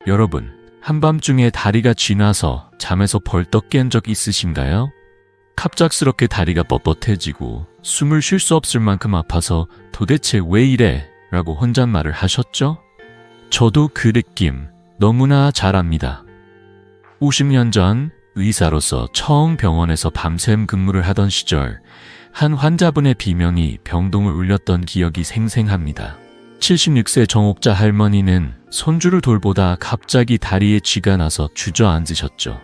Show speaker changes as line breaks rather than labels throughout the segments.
여러분, 한밤중에 다리가 쥐나서 잠에서 벌떡 깬 적 있으신가요? 갑작스럽게 다리가 뻣뻣해지고 숨을 쉴 수 없을 만큼 아파서 도대체 왜 이래? 라고 혼잣말을 하셨죠? 저도 그 느낌 너무나 잘 압니다. 50년 전 의사로서 처음 병원에서 밤샘 근무를 하던 시절 한 환자분의 비명이 병동을 울렸던 기억이 생생합니다. 76세 정옥자 할머니는 손주를 돌보다 갑자기 다리에 쥐가 나서 주저앉으셨죠.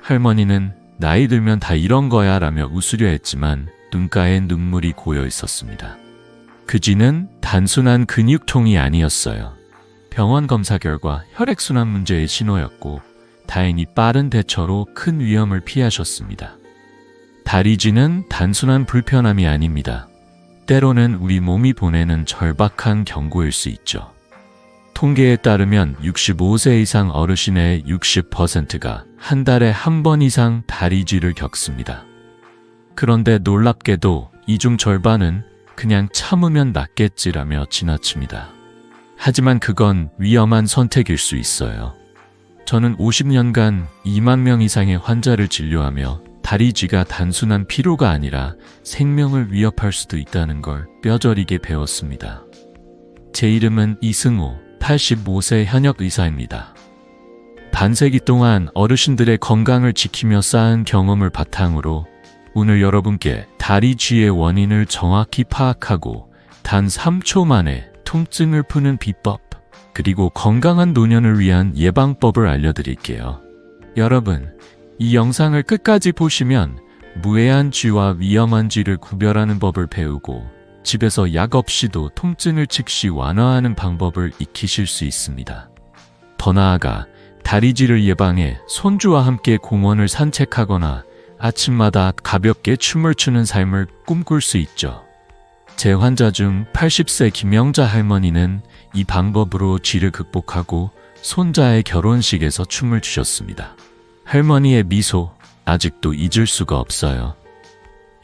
할머니는 나이 들면 다 이런 거야 라며 웃으려 했지만 눈가에 눈물이 고여 있었습니다. 그 쥐는 단순한 근육통이 아니었어요. 병원 검사 결과 혈액순환 문제의 신호였고 다행히 빠른 대처로 큰 위험을 피하셨습니다. 다리쥐는 단순한 불편함이 아닙니다. 때로는 우리 몸이 보내는 절박한 경고일 수 있죠. 통계에 따르면 65세 이상 어르신의 60%가 한 달에 한 번 이상 다리쥐를 겪습니다. 그런데 놀랍게도 이 중 절반은 그냥 참으면 낫겠지라며 지나칩니다. 하지만 그건 위험한 선택일 수 있어요. 저는 50년간 2만 명 이상의 환자를 진료하며 다리쥐가 단순한 피로가 아니라 생명을 위협할 수도 있다는 걸 뼈저리게 배웠습니다. 제 이름은 이승호, 85세 현역 의사입니다. 반세기 동안 어르신들의 건강을 지키며 쌓은 경험을 바탕으로 오늘 여러분께 다리쥐의 원인을 정확히 파악하고 단 3초 만에 통증을 푸는 비법, 그리고 건강한 노년을 위한 예방법을 알려드릴게요. 여러분, 이 영상을 끝까지 보시면 무해한 쥐와 위험한 쥐를 구별하는 법을 배우고 집에서 약 없이도 통증을 즉시 완화하는 방법을 익히실 수 있습니다. 더 나아가 다리쥐를 예방해 손주와 함께 공원을 산책하거나 아침마다 가볍게 춤을 추는 삶을 꿈꿀 수 있죠. 제 환자 중 80세 김영자 할머니는 이 방법으로 쥐를 극복하고 손자의 결혼식에서 춤을 추셨습니다. 할머니의 미소, 아직도 잊을 수가 없어요.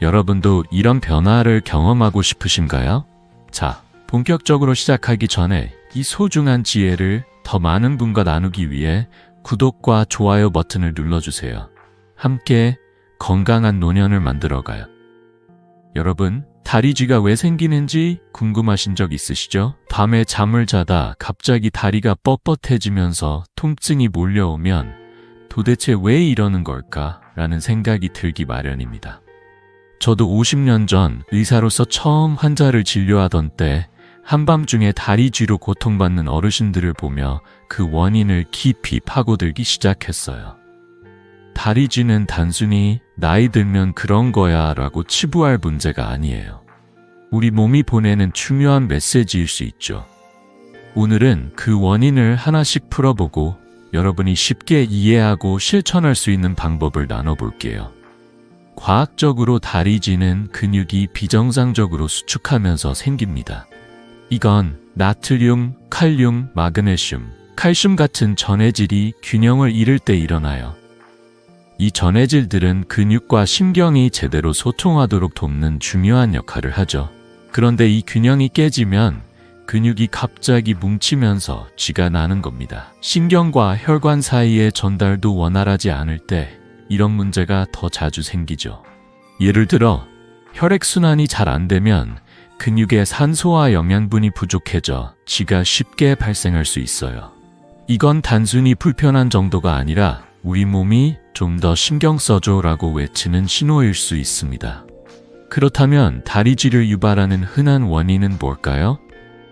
여러분도 이런 변화를 경험하고 싶으신가요? 자, 본격적으로 시작하기 전에 이 소중한 지혜를 더 많은 분과 나누기 위해 구독과 좋아요 버튼을 눌러주세요. 함께 건강한 노년을 만들어가요. 여러분, 다리쥐가 왜 생기는지 궁금하신 적 있으시죠? 밤에 잠을 자다 갑자기 다리가 뻣뻣해지면서 통증이 몰려오면 도대체 왜 이러는 걸까? 라는 생각이 들기 마련입니다. 저도 50년 전 의사로서 처음 환자를 진료하던 때 한밤중에 다리쥐로 고통받는 어르신들을 보며 그 원인을 깊이 파고들기 시작했어요. 다리쥐는 단순히 나이 들면 그런 거야 라고 치부할 문제가 아니에요. 우리 몸이 보내는 중요한 메시지일 수 있죠. 오늘은 그 원인을 하나씩 풀어보고 여러분이 쉽게 이해하고 실천할 수 있는 방법을 나눠볼게요. 과학적으로 다리쥐는 근육이 비정상적으로 수축하면서 생깁니다. 이건 나트륨, 칼륨, 마그네슘, 칼슘 같은 전해질이 균형을 잃을 때 일어나요. 이 전해질들은 근육과 신경이 제대로 소통하도록 돕는 중요한 역할을 하죠. 그런데 이 균형이 깨지면 근육이 갑자기 뭉치면서 쥐가 나는 겁니다. 신경과 혈관 사이의 전달도 원활하지 않을 때 이런 문제가 더 자주 생기죠. 예를 들어 혈액순환이 잘 안 되면 근육에 산소와 영양분이 부족해져 쥐가 쉽게 발생할 수 있어요. 이건 단순히 불편한 정도가 아니라 우리 몸이 좀 더 신경 써줘 라고 외치는 신호일 수 있습니다. 그렇다면 다리쥐를 유발하는 흔한 원인은 뭘까요?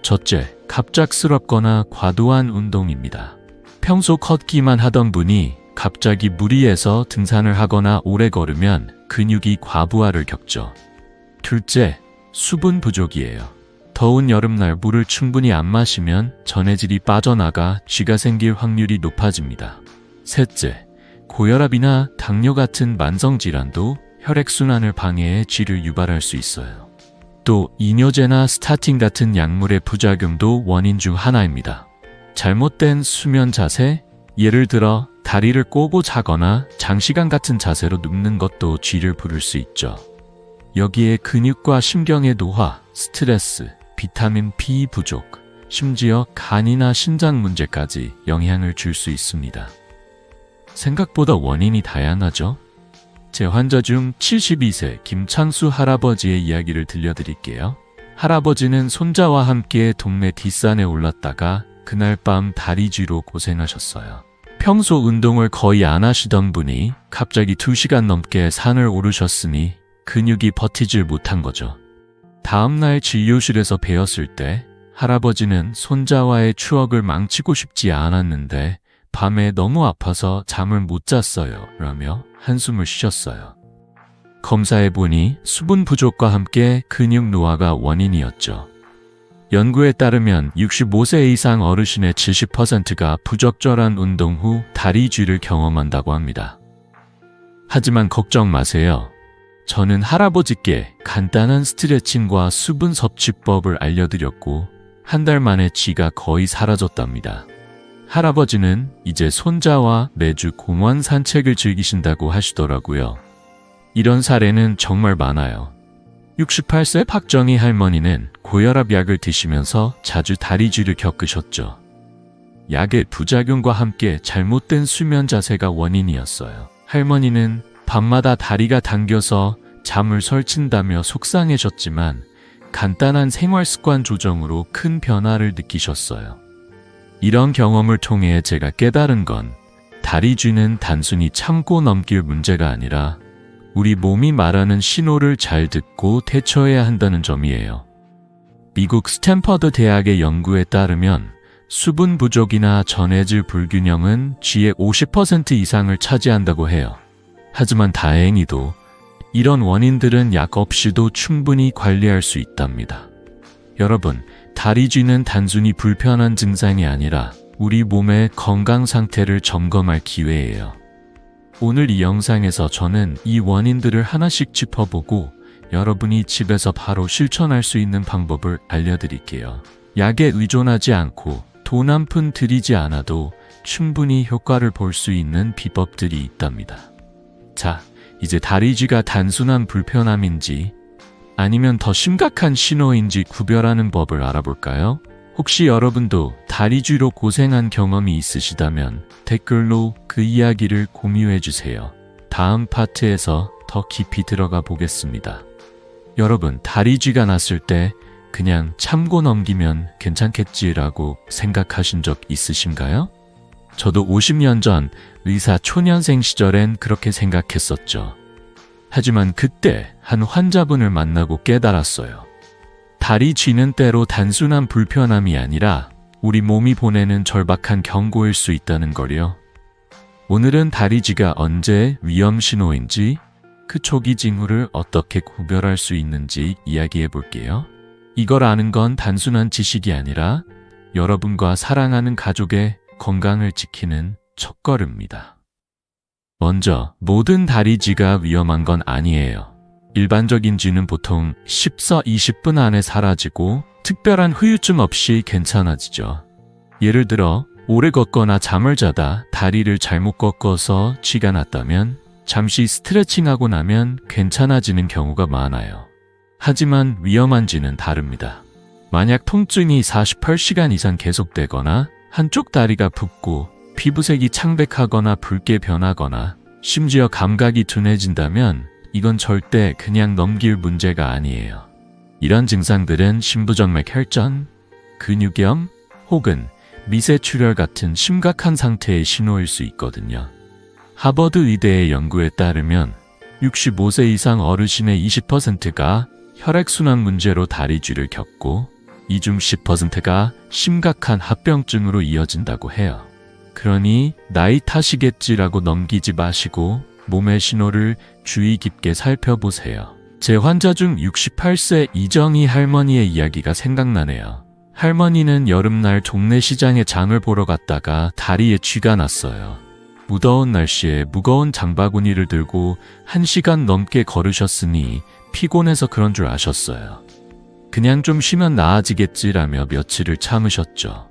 첫째, 갑작스럽거나 과도한 운동입니다. 평소 걷기만 하던 분이 갑자기 무리해서 등산을 하거나 오래 걸으면 근육이 과부하를 겪죠. 둘째, 수분 부족이에요. 더운 여름날 물을 충분히 안 마시면 전해질이 빠져나가 쥐가 생길 확률이 높아집니다. 셋째, 고혈압이나 당뇨 같은 만성질환도 혈액순환을 방해해 쥐를 유발할 수 있어요. 또 이뇨제나 스타틴 같은 약물의 부작용도 원인 중 하나입니다. 잘못된 수면 자세, 예를 들어 다리를 꼬고 자거나 장시간 같은 자세로 눕는 것도 쥐를 부를 수 있죠. 여기에 근육과 신경의 노화, 스트레스, 비타민 B 부족, 심지어 간이나 신장 문제까지 영향을 줄 수 있습니다. 생각보다 원인이 다양하죠? 제 환자 중 72세 김창수 할아버지의 이야기를 들려드릴게요. 할아버지는 손자와 함께 동네 뒷산에 올랐다가 그날 밤 다리쥐로 고생하셨어요. 평소 운동을 거의 안 하시던 분이 갑자기 2시간 넘게 산을 오르셨으니 근육이 버티질 못한 거죠. 다음날 진료실에서 뵈었을 때 할아버지는 손자와의 추억을 망치고 싶지 않았는데 밤에 너무 아파서 잠을 못 잤어요 라며 한숨을 쉬셨어요. 검사해보니 수분 부족과 함께 근육 노화가 원인이었죠. 연구에 따르면 65세 이상 어르신의 70%가 부적절한 운동 후 다리쥐를 경험한다고 합니다. 하지만 걱정 마세요. 저는 할아버지께 간단한 스트레칭과 수분 섭취법을 알려드렸고 한 달 만에 쥐가 거의 사라졌답니다. 할아버지는 이제 손자와 매주 공원 산책을 즐기신다고 하시더라고요. 이런 사례는 정말 많아요. 68세 박정희 할머니는 고혈압 약을 드시면서 자주 다리쥐를 겪으셨죠. 약의 부작용과 함께 잘못된 수면 자세가 원인이었어요. 할머니는 밤마다 다리가 당겨서 잠을 설친다며 속상해졌지만 간단한 생활 습관 조정으로 큰 변화를 느끼셨어요. 이런 경험을 통해 제가 깨달은 건 다리쥐는 단순히 참고 넘길 문제가 아니라 우리 몸이 말하는 신호를 잘 듣고 대처해야 한다는 점이에요. 미국 스탠퍼드 대학의 연구에 따르면 수분 부족이나 전해질 불균형은 쥐의 50% 이상을 차지한다고 해요. 하지만 다행히도 이런 원인들은 약 없이도 충분히 관리할 수 있답니다. 여러분, 다리쥐는 단순히 불편한 증상이 아니라 우리 몸의 건강 상태를 점검할 기회예요. 오늘 이 영상에서 저는 이 원인들을 하나씩 짚어보고 여러분이 집에서 바로 실천할 수 있는 방법을 알려드릴게요. 약에 의존하지 않고 돈 한 푼 들이지 않아도 충분히 효과를 볼 수 있는 비법들이 있답니다. 자, 이제 다리쥐가 단순한 불편함인지 아니면 더 심각한 신호인지 구별하는 법을 알아볼까요? 혹시 여러분도 다리쥐로 고생한 경험이 있으시다면 댓글로 그 이야기를 공유해주세요. 다음 파트에서 더 깊이 들어가 보겠습니다. 여러분, 다리쥐가 났을 때 그냥 참고 넘기면 괜찮겠지라고 생각하신 적 있으신가요? 저도 50년 전 의사 초년생 시절엔 그렇게 생각했었죠. 하지만 그때 한 환자분을 만나고 깨달았어요. 다리쥐는 때로 단순한 불편함이 아니라 우리 몸이 보내는 절박한 경고일 수 있다는 거요. 오늘은 다리쥐가 언제 위험 신호인지, 그 초기 징후를 어떻게 구별할 수 있는지 이야기해 볼게요. 이걸 아는 건 단순한 지식이 아니라 여러분과 사랑하는 가족의 건강을 지키는 첫걸음입니다. 먼저, 모든 다리쥐가 위험한 건 아니에요. 일반적인 쥐는 보통 10서 20분 안에 사라지고 특별한 후유증 없이 괜찮아지죠. 예를 들어 오래 걷거나 잠을 자다 다리를 잘못 꺾어서 쥐가 났다면 잠시 스트레칭하고 나면 괜찮아지는 경우가 많아요. 하지만 위험한 쥐는 다릅니다. 만약 통증이 48시간 이상 계속되거나 한쪽 다리가 붓고 피부색이 창백하거나 붉게 변하거나 심지어 감각이 둔해진다면 이건 절대 그냥 넘길 문제가 아니에요. 이런 증상들은 심부정맥 혈전, 근육염 혹은 미세출혈 같은 심각한 상태의 신호일 수 있거든요. 하버드 의대의 연구에 따르면 65세 이상 어르신의 20%가 혈액순환 문제로 다리쥐를 겪고 이 중 10%가 심각한 합병증으로 이어진다고 해요. 그러니 나이 탓이겠지라고 넘기지 마시고 몸의 신호를 주의 깊게 살펴보세요. 제 환자 중 68세 이정희 할머니의 이야기가 생각나네요. 할머니는 여름날 동네 시장에 장을 보러 갔다가 다리에 쥐가 났어요. 무더운 날씨에 무거운 장바구니를 들고 1시간 넘게 걸으셨으니 피곤해서 그런 줄 아셨어요. 그냥 좀 쉬면 나아지겠지라며 며칠을 참으셨죠.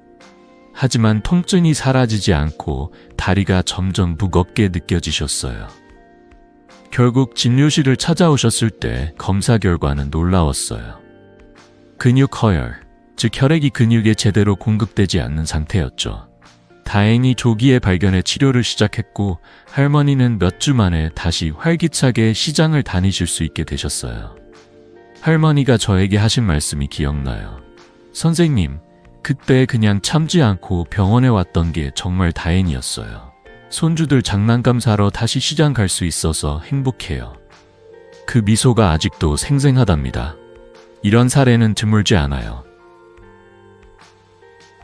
하지만 통증이 사라지지 않고 다리가 점점 무겁게 느껴지셨어요. 결국 진료실을 찾아오셨을 때 검사 결과는 놀라웠어요. 근육 허열, 즉 혈액이 근육에 제대로 공급되지 않는 상태였죠. 다행히 조기에 발견해 치료를 시작했고 할머니는 몇 주 만에 다시 활기차게 시장을 다니실 수 있게 되셨어요. 할머니가 저에게 하신 말씀이 기억나요. 선생님, 그때 그냥 참지 않고 병원에 왔던 게 정말 다행이었어요. 손주들 장난감 사러 다시 시장 갈 수 있어서 행복해요. 그 미소가 아직도 생생하답니다. 이런 사례는 드물지 않아요.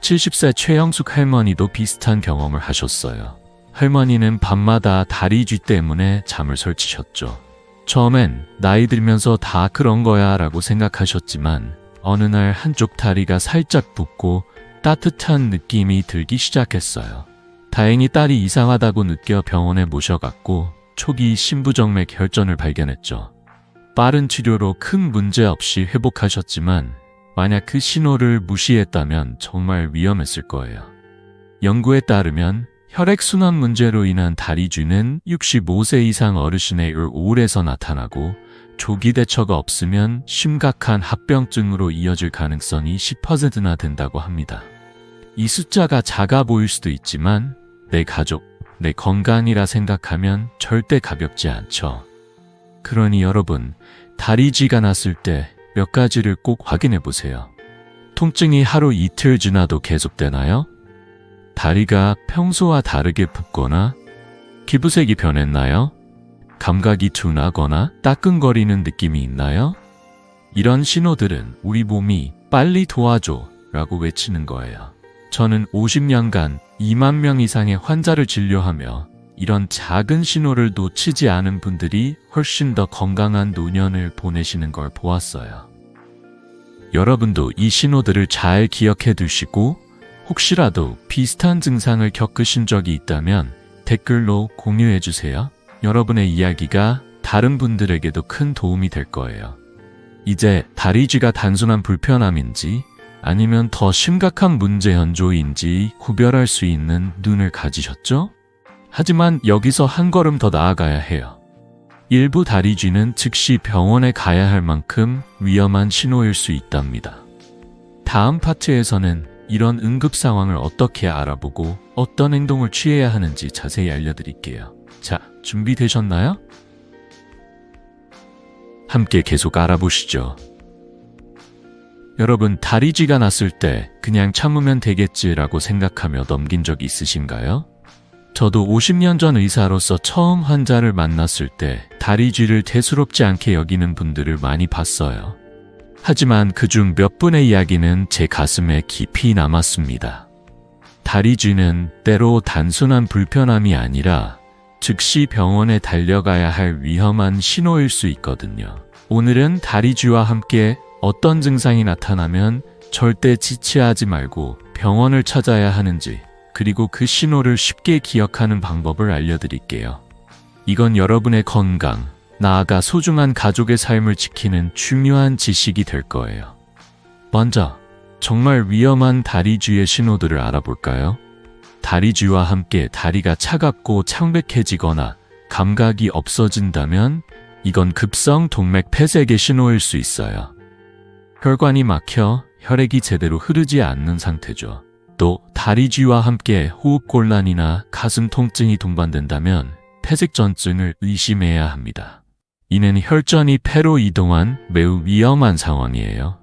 70세 최영숙 할머니도 비슷한 경험을 하셨어요. 할머니는 밤마다 다리 쥐 때문에 잠을 설치셨죠. 처음엔 나이 들면서 다 그런 거야 라고 생각하셨지만 어느 날 한쪽 다리가 살짝 붓고 따뜻한 느낌이 들기 시작했어요. 다행히 딸이 이상하다고 느껴 병원에 모셔갔고 초기 심부정맥 혈전을 발견했죠. 빠른 치료로 큰 문제 없이 회복하셨지만 만약 그 신호를 무시했다면 정말 위험했을 거예요. 연구에 따르면 혈액순환 문제로 인한 다리쥐는 65세 이상 어르신의 우울에서 나타나고 조기 대처가 없으면 심각한 합병증으로 이어질 가능성이 10%나 된다고 합니다. 이 숫자가 작아 보일 수도 있지만 내 가족, 내 건강이라 생각하면 절대 가볍지 않죠. 그러니 여러분, 다리쥐가 났을 때 몇 가지를 꼭 확인해 보세요. 통증이 하루 이틀 지나도 계속되나요? 다리가 평소와 다르게 붓거나 피부색이 변했나요? 감각이 둔하거나 따끔거리는 느낌이 있나요? 이런 신호들은 우리 몸이 빨리 도와줘 라고 외치는 거예요. 저는 50년간 2만 명 이상의 환자를 진료하며 이런 작은 신호를 놓치지 않은 분들이 훨씬 더 건강한 노년을 보내시는 걸 보았어요. 여러분도 이 신호들을 잘 기억해 두시고 혹시라도 비슷한 증상을 겪으신 적이 있다면 댓글로 공유해 주세요. 여러분의 이야기가 다른 분들에게도 큰 도움이 될 거예요. 이제 다리쥐가 단순한 불편함인지 아니면 더 심각한 문제 현조인지 구별할 수 있는 눈을 가지셨죠? 하지만 여기서 한 걸음 더 나아가야 해요. 일부 다리쥐는 즉시 병원에 가야 할 만큼 위험한 신호일 수 있답니다. 다음 파트에서는 이런 응급 상황을 어떻게 알아보고 어떤 행동을 취해야 하는지 자세히 알려드릴게요. 자, 준비되셨나요? 함께 계속 알아보시죠. 여러분, 다리쥐가 났을 때 그냥 참으면 되겠지라고 생각하며 넘긴 적 있으신가요? 저도 50년 전 의사로서 처음 환자를 만났을 때 다리쥐를 대수롭지 않게 여기는 분들을 많이 봤어요. 하지만 그중 몇 분의 이야기는 제 가슴에 깊이 남았습니다. 다리쥐는 때로 단순한 불편함이 아니라 즉시 병원에 달려가야 할 위험한 신호일 수 있거든요. 오늘은 다리쥐와 함께 어떤 증상이 나타나면 절대 지체하지 말고 병원을 찾아야 하는지, 그리고 그 신호를 쉽게 기억하는 방법을 알려드릴게요. 이건 여러분의 건강, 나아가 소중한 가족의 삶을 지키는 중요한 지식이 될 거예요. 먼저, 정말 위험한 다리쥐의 신호들을 알아볼까요? 다리쥐와 함께 다리가 차갑고 창백해지거나 감각이 없어진다면 이건 급성 동맥 폐색의 신호일 수 있어요. 혈관이 막혀 혈액이 제대로 흐르지 않는 상태죠. 또 다리쥐와 함께 호흡곤란이나 가슴 통증이 동반된다면 폐색전증을 의심해야 합니다. 이는 혈전이 폐로 이동한 매우 위험한 상황이에요.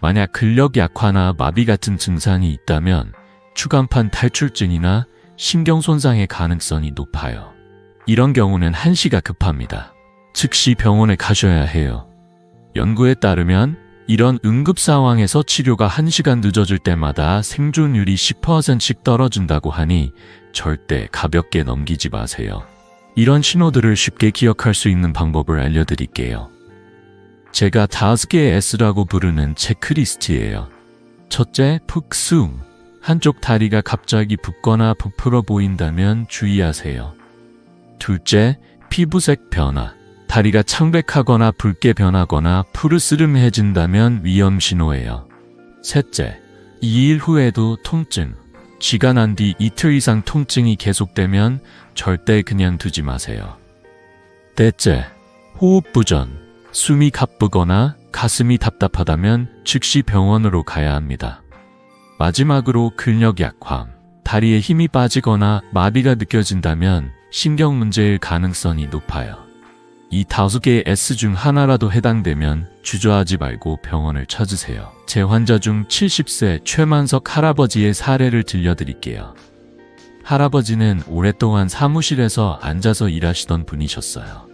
만약 근력 약화나 마비 같은 증상이 있다면 추간판 탈출증이나 신경 손상의 가능성이 높아요. 이런 경우는 한시가 급합니다. 즉시 병원에 가셔야 해요. 연구에 따르면 이런 응급 상황에서 치료가 1시간 늦어질 때마다 생존율이 10%씩 떨어진다고 하니 절대 가볍게 넘기지 마세요. 이런 신호들을 쉽게 기억할 수 있는 방법을 알려드릴게요. 제가 5개의 S라고 부르는 체크리스트예요. 첫째, 푹숨. 한쪽 다리가 갑자기 붓거나 부풀어 보인다면 주의하세요. 둘째, 피부색 변화. 다리가 창백하거나 붉게 변하거나 푸르스름해진다면 위험 신호예요. 셋째, 2일 후에도 통증. 쥐가 난 뒤 이틀 이상 통증이 계속되면 절대 그냥 두지 마세요. 넷째, 호흡 부전. 숨이 가쁘거나 가슴이 답답하다면 즉시 병원으로 가야 합니다. 마지막으로 근력 약화, 다리에 힘이 빠지거나 마비가 느껴진다면 신경 문제일 가능성이 높아요. 이 5개의 S 중 하나라도 해당되면 주저하지 말고 병원을 찾으세요. 제 환자 중 70세 최만석 할아버지의 사례를 들려드릴게요. 할아버지는 오랫동안 사무실에서 앉아서 일하시던 분이셨어요.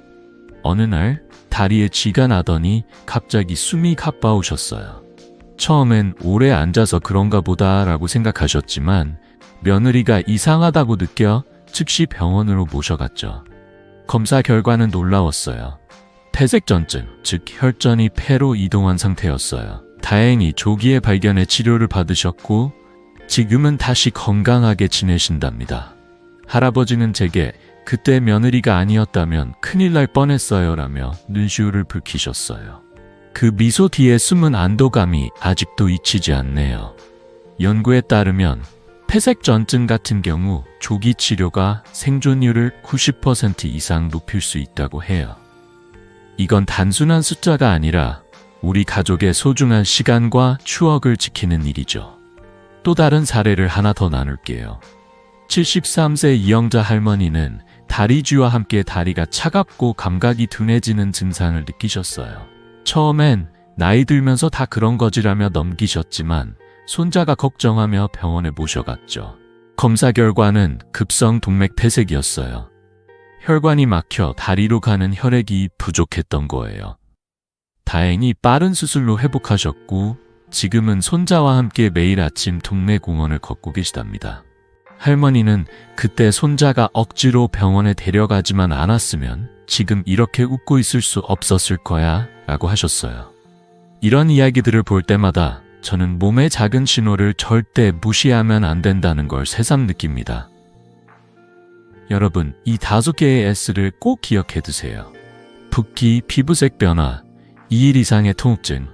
어느 날 다리에 쥐가 나더니 갑자기 숨이 가빠오셨어요. 처음엔 오래 앉아서 그런가 보다 라고 생각하셨지만 며느리가 이상하다고 느껴 즉시 병원으로 모셔갔죠. 검사 결과는 놀라웠어요. 폐색전증, 즉 혈전이 폐로 이동한 상태였어요. 다행히 조기에 발견해 치료를 받으셨고 지금은 다시 건강하게 지내신답니다. 할아버지는 제게 그때 며느리가 아니었다면 큰일 날 뻔했어요 라며 눈시울을 붉히셨어요. 그 미소 뒤에 숨은 안도감이 아직도 잊히지 않네요. 연구에 따르면 폐색전증 같은 경우 조기 치료가 생존율을 90% 이상 높일 수 있다고 해요. 이건 단순한 숫자가 아니라 우리 가족의 소중한 시간과 추억을 지키는 일이죠. 또 다른 사례를 하나 더 나눌게요. 73세 이영자 할머니는 다리쥐와 함께 다리가 차갑고 감각이 둔해지는 증상을 느끼셨어요. 처음엔 나이 들면서 다 그런 거지라며 넘기셨지만 손자가 걱정하며 병원에 모셔갔죠. 검사 결과는 급성 동맥 폐색이었어요. 혈관이 막혀 다리로 가는 혈액이 부족했던 거예요. 다행히 빠른 수술로 회복하셨고 지금은 손자와 함께 매일 아침 동네 공원을 걷고 계시답니다. 할머니는 그때 손자가 억지로 병원에 데려가지만 않았으면 지금 이렇게 웃고 있을 수 없었을 거야 라고 하셨어요. 이런 이야기들을 볼 때마다 저는 몸의 작은 신호를 절대 무시하면 안 된다는 걸 새삼 느낍니다. 여러분, 이 5개의 S를 꼭 기억해 두세요. 붓기, 피부색 변화, 2일 이상의 통증,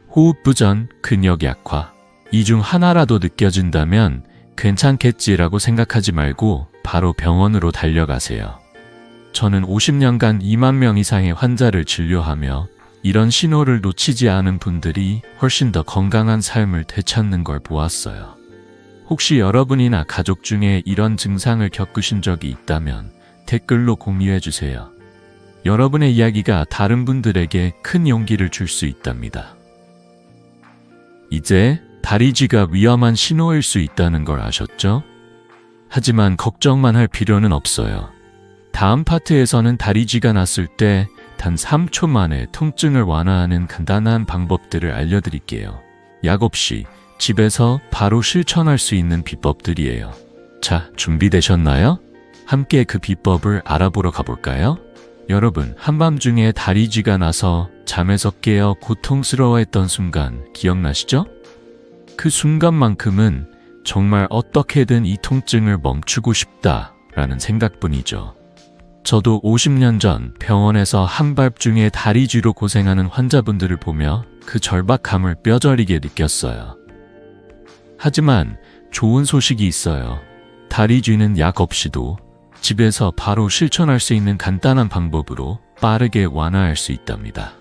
호흡 부전, 근력 약화. 이 중 하나라도 느껴진다면 괜찮겠지라고 생각하지 말고 바로 병원으로 달려가세요. 저는 50년간 2만 명 이상의 환자를 진료하며 이런 신호를 놓치지 않은 분들이 훨씬 더 건강한 삶을 되찾는 걸 보았어요. 혹시 여러분이나 가족 중에 이런 증상을 겪으신 적이 있다면 댓글로 공유해 주세요. 여러분의 이야기가 다른 분들에게 큰 용기를 줄 수 있답니다. 이제 다리쥐가 위험한 신호일 수 있다는 걸 아셨죠? 하지만 걱정만 할 필요는 없어요. 다음 파트에서는 다리쥐가 났을 때 단 3초 만에 통증을 완화하는 간단한 방법들을 알려드릴게요. 약 없이 집에서 바로 실천할 수 있는 비법들이에요. 자, 준비되셨나요? 함께 그 비법을 알아보러 가볼까요? 여러분, 한밤중에 다리쥐가 나서 잠에서 깨어 고통스러워했던 순간 기억나시죠? 그 순간만큼은 정말 어떻게든 이 통증을 멈추고 싶다라는 생각뿐이죠. 저도 50년 전 병원에서 한밤중에 다리쥐로 고생하는 환자분들을 보며 그 절박함을 뼈저리게 느꼈어요. 하지만 좋은 소식이 있어요. 다리쥐는 약 없이도 집에서 바로 실천할 수 있는 간단한 방법으로 빠르게 완화할 수 있답니다.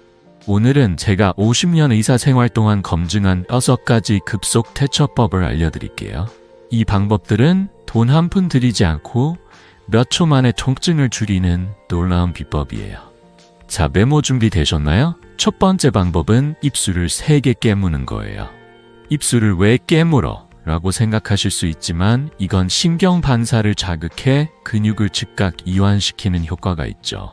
오늘은 제가 50년 의사 생활 동안 검증한 6가지 급속 퇴처법을 알려드릴게요. 이 방법들은 돈 한 푼 들이지 않고 몇 초 만에 통증을 줄이는 놀라운 비법이에요. 자, 메모 준비되셨나요? 첫 번째 방법은 입술을 3개 깨무는 거예요. 입술을 왜 깨물어? 라고 생각하실 수 있지만 이건 신경 반사를 자극해 근육을 즉각 이완시키는 효과가 있죠.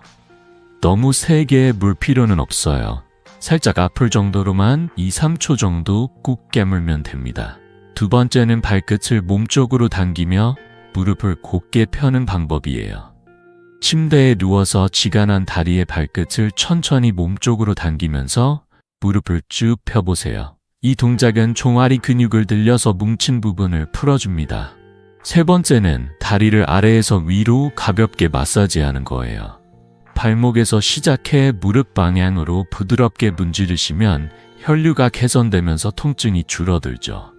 너무 세게 물 필요는 없어요. 살짝 아플 정도로만 2-3초 정도 꾹 깨물면 됩니다. 두 번째는 발끝을 몸쪽으로 당기며 무릎을 곧게 펴는 방법이에요. 침대에 누워서 쥐가 난 다리의 발끝을 천천히 몸쪽으로 당기면서 무릎을 쭉 펴보세요. 이 동작은 종아리 근육을 늘려서 뭉친 부분을 풀어줍니다. 세 번째는 다리를 아래에서 위로 가볍게 마사지하는 거예요. 발목에서 시작해 무릎 방향으로 부드럽게 문지르시면 혈류가 개선되면서 통증이 줄어들죠.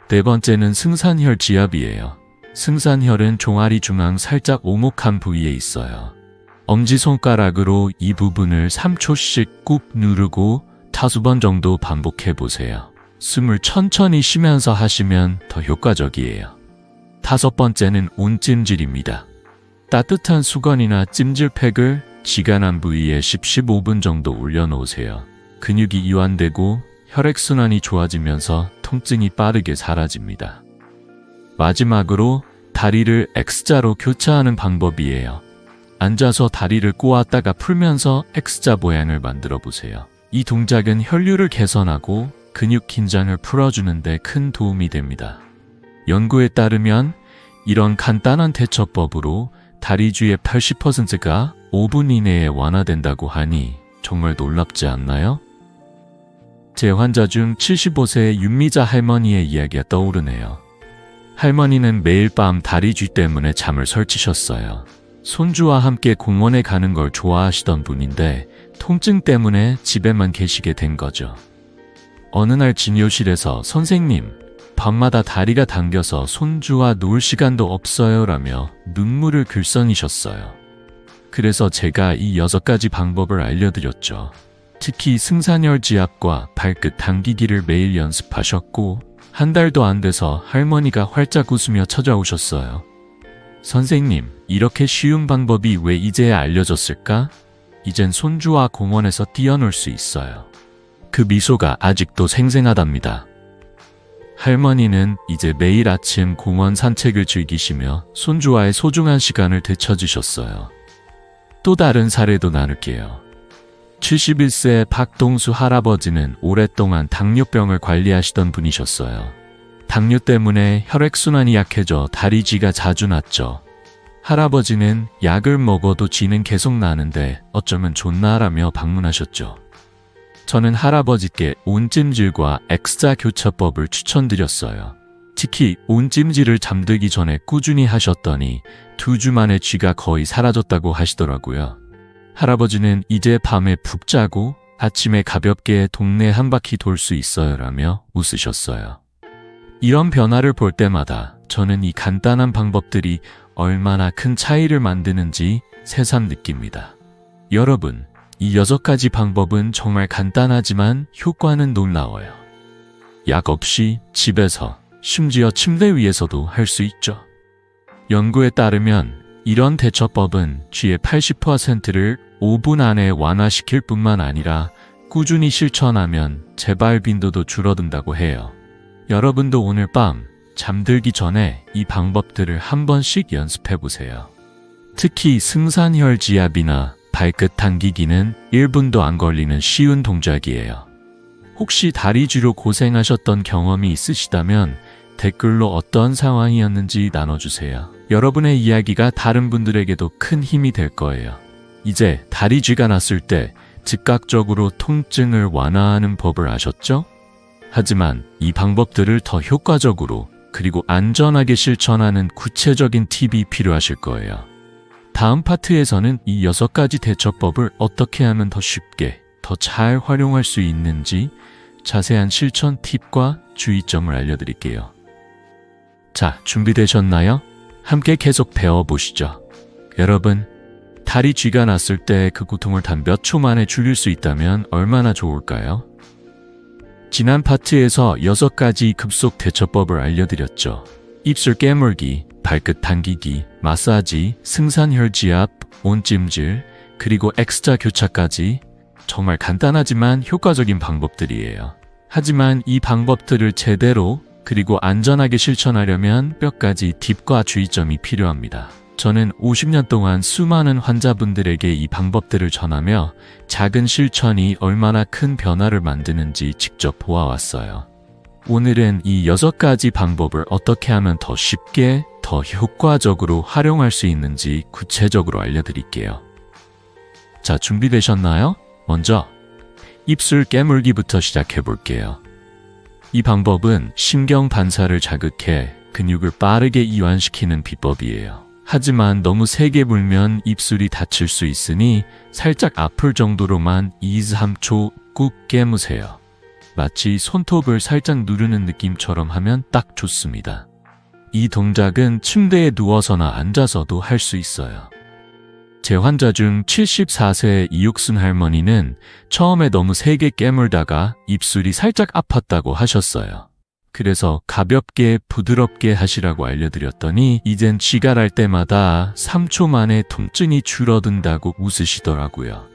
네 번째는 승산혈 지압이에요. 승산혈은 종아리 중앙 살짝 오목한 부위에 있어요. 엄지손가락으로 이 부분을 3초씩 꾹 누르고 5번 정도 반복해 보세요. 숨을 천천히 쉬면서 하시면 더 효과적이에요. 5번째는 온찜질입니다. 따뜻한 수건이나 찜질팩을 지간한 부위에 10-15분 정도 올려놓으세요. 근육이 이완되고 혈액순환이 좋아지면서 통증이 빠르게 사라집니다. 마지막으로 다리를 X자로 교차하는 방법이에요. 앉아서 다리를 꼬았다가 풀면서 X자 모양을 만들어 보세요. 이 동작은 혈류를 개선하고 근육 긴장을 풀어주는 데 큰 도움이 됩니다. 연구에 따르면 이런 간단한 대처법으로 다리 주의 80%가 5분 이내에 완화된다고 하니 정말 놀랍지 않나요? 제 환자 중 75세의 윤미자 할머니의 이야기가 떠오르네요. 할머니는 매일 밤 다리 쥐 때문에 잠을 설치셨어요. 손주와 함께 공원에 가는 걸 좋아하시던 분인데 통증 때문에 집에만 계시게 된 거죠. 어느 날 진료실에서 선생님, 밤마다 다리가 당겨서 손주와 놀 시간도 없어요 라며 눈물을 글썽이셨어요. 그래서 제가 이 6가지 방법을 알려드렸죠. 특히 승산혈 지압과 발끝 당기기를 매일 연습하셨고 한 달도 안 돼서 할머니가 활짝 웃으며 찾아오셨어요. 선생님, 이렇게 쉬운 방법이 왜 이제야 알려졌을까? 이젠 손주와 공원에서 뛰어놀 수 있어요. 그 미소가 아직도 생생하답니다. 할머니는 이제 매일 아침 공원 산책을 즐기시며 손주와의 소중한 시간을 되찾으셨어요. 또 다른 사례도 나눌게요. 71세 박동수 할아버지는 오랫동안 당뇨병을 관리하시던 분이셨어요. 당뇨 때문에 혈액순환이 약해져 다리 쥐가 자주 났죠. 할아버지는 약을 먹어도 쥐는 계속 나는데 어쩌면 좋나라며 방문하셨죠. 저는 할아버지께 온찜질과 X자 교차법을 추천드렸어요. 특히 온찜질을 잠들기 전에 꾸준히 하셨더니 2주 만에 쥐가 거의 사라졌다고 하시더라고요. 할아버지는 이제 밤에 푹 자고 아침에 가볍게 동네 한 바퀴 돌 수 있어요 라며 웃으셨어요. 이런 변화를 볼 때마다 저는 이 간단한 방법들이 얼마나 큰 차이를 만드는지 새삼 느낍니다. 여러분, 이 6가지 방법은 정말 간단하지만 효과는 놀라워요. 약 없이 집에서, 심지어 침대 위에서도 할 수 있죠. 연구에 따르면 이런 대처법은 쥐의 80%를 5분 안에 완화시킬 뿐만 아니라 꾸준히 실천하면 재발 빈도도 줄어든다고 해요. 여러분도 오늘 밤 잠들기 전에 이 방법들을 한 번씩 연습해 보세요. 특히 승산혈 지압이나 발끝 당기기는 1분도 안 걸리는 쉬운 동작이에요. 혹시 다리 쥐로 고생하셨던 경험이 있으시다면 댓글로 어떤 상황이었는지 나눠주세요. 여러분의 이야기가 다른 분들에게도 큰 힘이 될 거예요. 이제 다리 쥐가 났을 때 즉각적으로 통증을 완화하는 법을 아셨죠? 하지만 이 방법들을 더 효과적으로 그리고 안전하게 실천하는 구체적인 팁이 필요하실 거예요. 다음 파트에서는 이 6가지 대처법을 어떻게 하면 더 쉽게, 더 잘 활용할 수 있는지 자세한 실천 팁과 주의점을 알려드릴게요. 자, 준비되셨나요? 함께 계속 배워보시죠. 여러분, 다리 쥐가 났을 때 그 고통을 단 몇 초 만에 줄일 수 있다면 얼마나 좋을까요? 지난 파트에서 6가지 급속 대처법을 알려드렸죠. 입술 깨물기, 발끝 당기기, 마사지, 승산혈 지압, 온찜질, 그리고 X자 교차까지 정말 간단하지만 효과적인 방법들이에요. 하지만 이 방법들을 제대로 그리고 안전하게 실천하려면 몇 가지 팁과 주의점이 필요합니다. 저는 50년 동안 수많은 환자분들에게 이 방법들을 전하며 작은 실천이 얼마나 큰 변화를 만드는지 직접 보아왔어요. 오늘은 이 6가지 방법을 어떻게 하면 더 쉽게, 더 효과적으로 활용할 수 있는지 구체적으로 알려드릴게요. 자, 준비되셨나요? 먼저 입술 깨물기부터 시작해 볼게요. 이 방법은 신경 반사를 자극해 근육을 빠르게 이완시키는 비법이에요. 하지만 너무 세게 불면 입술이 다칠 수 있으니 살짝 아플 정도로만 2-3초 꾹 깨무세요. 마치 손톱을 살짝 누르는 느낌처럼 하면 딱 좋습니다. 이 동작은 침대에 누워서나 앉아서도 할 수 있어요. 제 환자 중 74세 이육순 할머니는 처음에 너무 세게 깨물다가 입술이 살짝 아팠다고 하셨어요. 그래서 가볍게 부드럽게 하시라고 알려드렸더니 이젠 지갈할 때마다 3초 만에 통증이 줄어든다고 웃으시더라고요.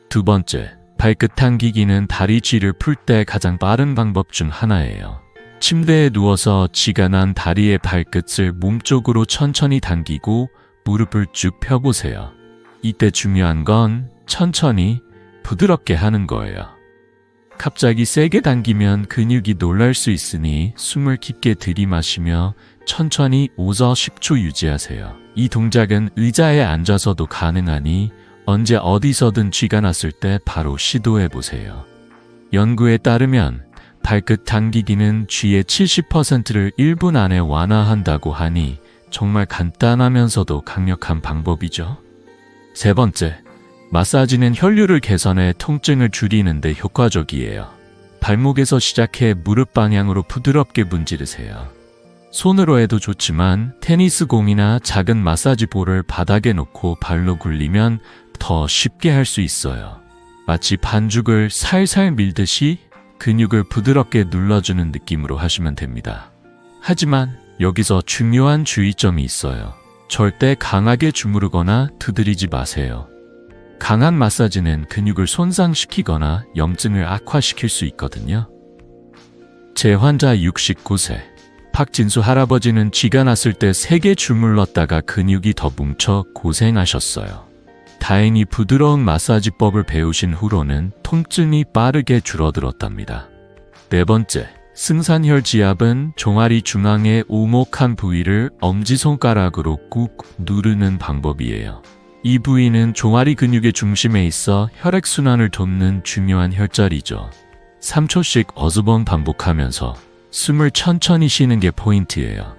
두 번째, 발끝 당기기는 다리 쥐를 풀 때 가장 빠른 방법 중 하나예요. 침대에 누워서 쥐가 난 다리의 발끝을 몸쪽으로 천천히 당기고 무릎을 쭉 펴보세요. 이때 중요한 건 천천히 부드럽게 하는 거예요. 갑자기 세게 당기면 근육이 놀랄 수 있으니 숨을 깊게 들이마시며 천천히 5에서 10초 유지하세요. 이 동작은 의자에 앉아서도 가능하니 언제 어디서든 쥐가 났을 때 바로 시도해보세요. 연구에 따르면 발끝 당기기는 쥐의 70%를 1분 안에 완화한다고 하니 정말 간단하면서도 강력한 방법이죠. 세 번째, 마사지는 혈류를 개선해 통증을 줄이는 데 효과적이에요. 발목에서 시작해 무릎 방향으로 부드럽게 문지르세요. 손으로 해도 좋지만 테니스 공이나 작은 마사지 볼을 바닥에 놓고 발로 굴리면 더 쉽게 할 수 있어요. 마치 반죽을 살살 밀듯이 근육을 부드럽게 눌러주는 느낌으로 하시면 됩니다. 하지만 여기서 중요한 주의점이 있어요. 절대 강하게 주무르거나 두드리지 마세요. 강한 마사지는 근육을 손상시키거나 염증을 악화시킬 수 있거든요. 제 환자 69세 박진수 할아버지는 쥐가 났을 때 세게 주물렀다가 근육이 더 뭉쳐 고생하셨어요. 다행히 부드러운 마사지법을 배우신 후로는 통증이 빠르게 줄어들었답니다. 네 번째, 승산혈 지압은 종아리 중앙의 오목한 부위를 엄지손가락으로 꾹 누르는 방법이에요. 이 부위는 종아리 근육의 중심에 있어 혈액순환을 돕는 중요한 혈자리죠. 3초씩 어수번 반복하면서 숨을 천천히 쉬는 게 포인트예요.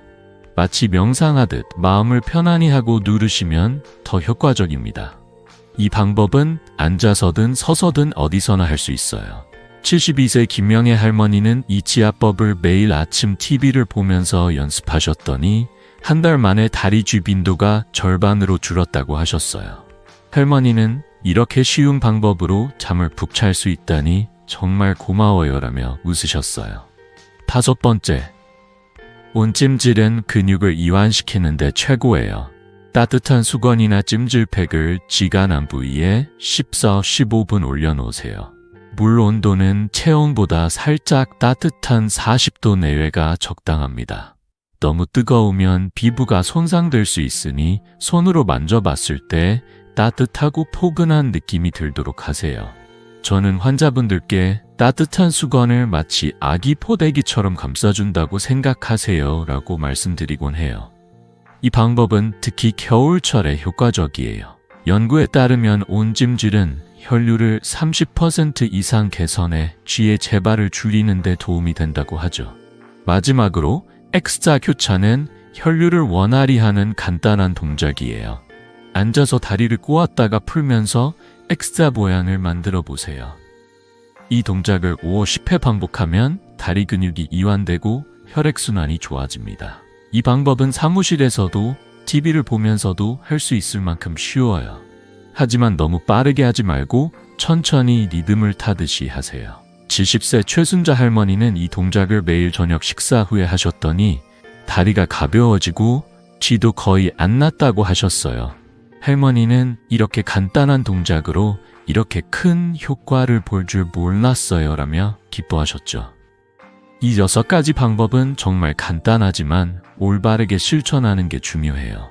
마치 명상하듯 마음을 편안히 하고 누르시면 더 효과적입니다. 이 방법은 앉아서든 서서든 어디서나 할 수 있어요. 72세 김명애 할머니는 이 지압법을 매일 아침 TV를 보면서 연습하셨더니 한 달 만에 다리 쥐 빈도가 절반으로 줄었다고 하셨어요. 할머니는 이렇게 쉬운 방법으로 잠을 푹 잘 수 있다니 정말 고마워요라며 웃으셨어요. 다섯 번째, 온찜질은 근육을 이완시키는 데 최고예요. 따뜻한 수건이나 찜질팩을 쥐가 난 부위에 10에서 15분 올려놓으세요. 물 온도는 체온보다 살짝 따뜻한 40도 내외가 적당합니다. 너무 뜨거우면 피부가 손상될 수 있으니 손으로 만져봤을 때 따뜻하고 포근한 느낌이 들도록 하세요. 저는 환자분들께 따뜻한 수건을 마치 아기 포대기처럼 감싸준다고 생각하세요 라고 말씀드리곤 해요. 이 방법은 특히 겨울철에 효과적이에요. 연구에 따르면 온찜질은 혈류를 30% 이상 개선해 쥐의 재발을 줄이는 데 도움이 된다고 하죠. 마지막으로 엑스자 교차는 혈류를 원활히 하는 간단한 동작이에요. 앉아서 다리를 꼬았다가 풀면서 엑스자 모양을 만들어 보세요. 이 동작을 5-10회 반복하면 다리 근육이 이완되고 혈액순환이 좋아집니다. 이 방법은 사무실에서도 TV를 보면서도 할 수 있을 만큼 쉬워요. 하지만 너무 빠르게 하지 말고 천천히 리듬을 타듯이 하세요. 70세 최순자 할머니는 이 동작을 매일 저녁 식사 후에 하셨더니 다리가 가벼워지고 쥐도 거의 안 났다고 하셨어요. 할머니는 이렇게 간단한 동작으로 이렇게 큰 효과를 볼 줄 몰랐어요 라며 기뻐하셨죠. 이 6가지 방법은 정말 간단하지만 올바르게 실천하는 게 중요해요.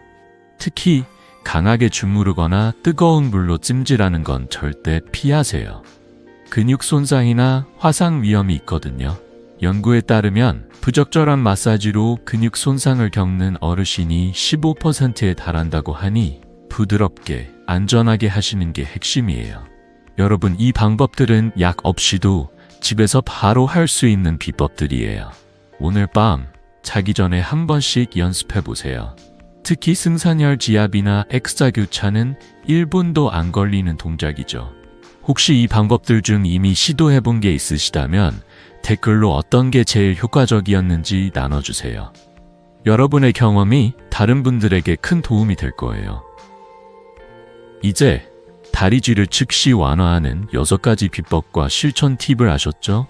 특히 강하게 주무르거나 뜨거운 물로 찜질하는 건 절대 피하세요. 근육 손상이나 화상 위험이 있거든요. 연구에 따르면 부적절한 마사지로 근육 손상을 겪는 어르신이 15%에 달한다고 하니 부드럽게 안전하게 하시는 게 핵심이에요. 여러분, 이 방법들은 약 없이도 집에서 바로 할 수 있는 비법들이에요. 오늘 밤 자기 전에 한 번씩 연습해 보세요. 특히 승산혈 지압이나 엑스자 교차는 1분도 안 걸리는 동작이죠. 혹시 이 방법들 중 이미 시도해 본 게 있으시다면 댓글로 어떤 게 제일 효과적이었는지 나눠주세요. 여러분의 경험이 다른 분들에게 큰 도움이 될 거예요. 이제 다리쥐를 즉시 완화하는 6가지 비법과 실천 팁을 아셨죠?